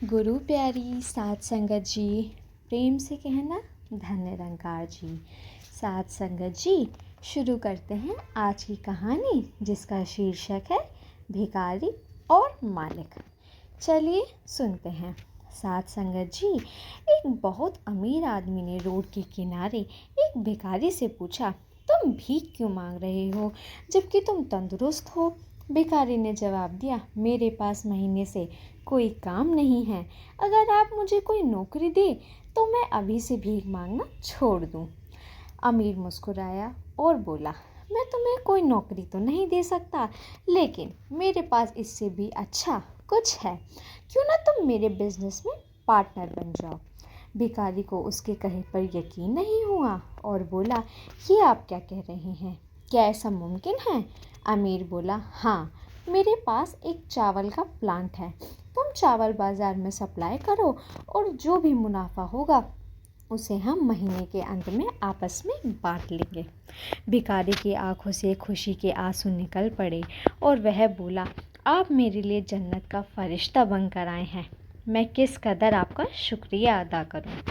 गुरु प्यारी साध संगत जी, प्रेम से कहना धन निरंकार जी। साध संगत जी, शुरू करते हैं आज की कहानी जिसका शीर्षक है भिखारी और मालिक। चलिए सुनते हैं। साध संगत जी, एक बहुत अमीर आदमी ने रोड के किनारे एक भिखारी से पूछा, तुम भीख क्यों मांग रहे हो जबकि तुम तंदुरुस्त हो। भिखारी ने जवाब दिया, मेरे पास महीने से कोई काम नहीं है। अगर आप मुझे कोई नौकरी दे तो मैं अभी से भीख मांगना छोड़ दूं। अमीर मुस्कुराया और बोला, मैं तुम्हें कोई नौकरी तो नहीं दे सकता, लेकिन मेरे पास इससे भी अच्छा कुछ है। क्यों ना तुम मेरे बिजनेस में पार्टनर बन जाओ। भिखारी को उसके कहे पर यकीन नहीं हुआ और बोला, ये आप क्या कह रहे हैं, क्या ऐसा मुमकिन है। अमीर बोला, हाँ, मेरे पास एक चावल का प्लांट है। तुम चावल बाज़ार में सप्लाई करो और जो भी मुनाफा होगा उसे हम महीने के अंत में आपस में बांट लेंगे। भिखारी की आंखों से खुशी के आंसू निकल पड़े और वह बोला, आप मेरे लिए जन्नत का फरिश्ता बनकर आए हैं। मैं किस कदर आपका शुक्रिया अदा करूं।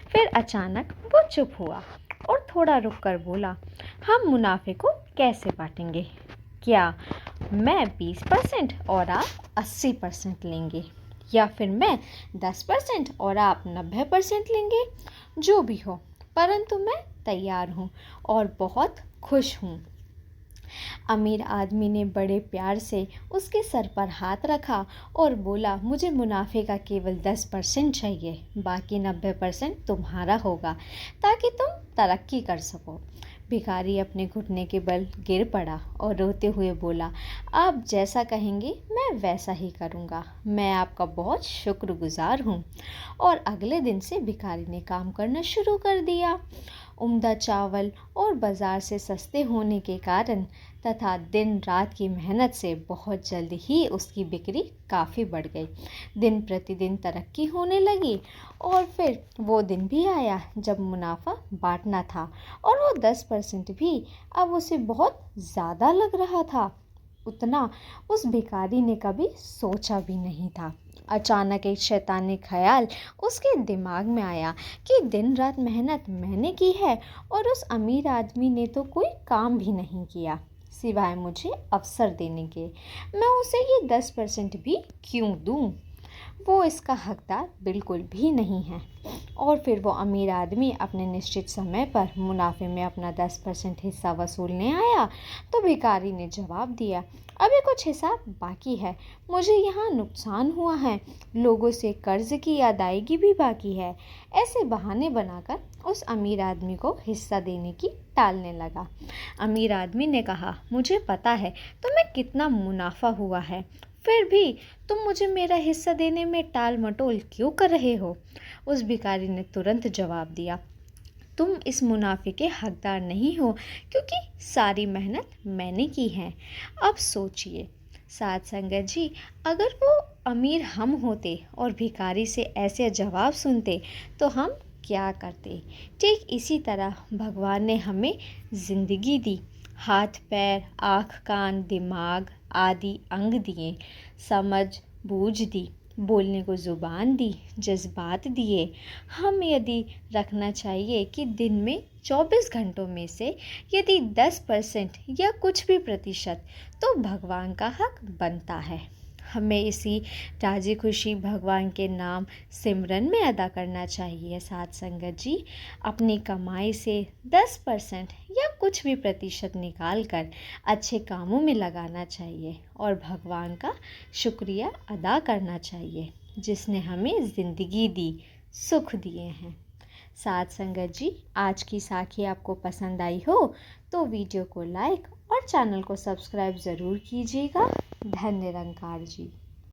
फिर अचानक वो चुप हुआ और थोड़ा रुक कर बोला, हम मुनाफे को कैसे बांटेंगे। क्या मैं 20% और आप 80% लेंगे, या फिर मैं 10% और आप 90% लेंगे। जो भी हो, परंतु मैं तैयार हूँ और बहुत खुश हूँ। अमीर आदमी ने बड़े प्यार से उसके सर पर हाथ रखा और बोला, मुझे मुनाफे का केवल 10% चाहिए, बाकी 90% तुम्हारा होगा ताकि तुम तरक्की कर सको। भिखारी अपने घुटने के बल गिर पड़ा और रोते हुए बोला, आप जैसा कहेंगे मैं वैसा ही करूँगा। मैं आपका बहुत शुक्रगुजार हूँ। और अगले दिन से भिखारी ने काम करना शुरू कर दिया। उम्दा चावल और बाज़ार से सस्ते होने के कारण तथा दिन रात की मेहनत से बहुत जल्द ही उसकी बिक्री काफ़ी बढ़ गई। दिन प्रतिदिन तरक्की होने लगी और फिर वो दिन भी आया जब मुनाफा बांटना था और वो 10% भी अब उसे बहुत ज़्यादा लग रहा था। उतना उस भिखारी ने कभी सोचा भी नहीं था। अचानक एक शैतानी ख्याल उसके दिमाग में आया कि दिन रात मेहनत मैंने की है और उस अमीर आदमी ने तो कोई काम भी नहीं किया सिवाय मुझे अवसर देने के। मैं उसे ये 10% भी क्यों दूं। वो इसका हकदार बिल्कुल भी नहीं है। और फिर वो अमीर आदमी अपने निश्चित समय पर मुनाफे में अपना 10% हिस्सा वसूलने आया तो भिखारी ने जवाब दिया, अभी कुछ हिसाब बाकी है। मुझे यहाँ नुकसान हुआ है, लोगों से कर्ज की अदायगी भी बाकी है। ऐसे बहाने बनाकर उस अमीर आदमी को हिस्सा देने की टालने लगा। अमीर आदमी ने कहा, मुझे पता है तुम्हें कितना मुनाफा हुआ है, फिर भी तुम मुझे मेरा हिस्सा देने में टाल मटोल क्यों कर रहे हो। उस भिखारी ने तुरंत जवाब दिया, तुम इस मुनाफे के हकदार नहीं हो क्योंकि सारी मेहनत मैंने की है। अब सोचिए साध संगत जी, अगर वो अमीर हम होते और भिखारी से ऐसे जवाब सुनते तो हम क्या करते। ठीक इसी तरह भगवान ने हमें ज़िंदगी दी, हाथ पैर आँख कान दिमाग आदि अंग दिए, समझ बूझ दी, बोलने को ज़ुबान दी, जज्बात दिए। हम यदि रखना चाहिए कि दिन में 24 घंटों में से यदि 10% या कुछ भी प्रतिशत तो भगवान का हक बनता है। हमें इसी राजी खुशी भगवान के नाम सिमरन में अदा करना चाहिए। साथ संगत जी, अपनी कमाई से 10% या कुछ भी प्रतिशत निकाल कर अच्छे कामों में लगाना चाहिए और भगवान का शुक्रिया अदा करना चाहिए जिसने हमें ज़िंदगी दी, सुख दिए हैं। साथ संगत जी, आज की साखी आपको पसंद आई हो तो वीडियो को लाइक और चैनल को सब्सक्राइब ज़रूर कीजिएगा। धन निरंकार जी।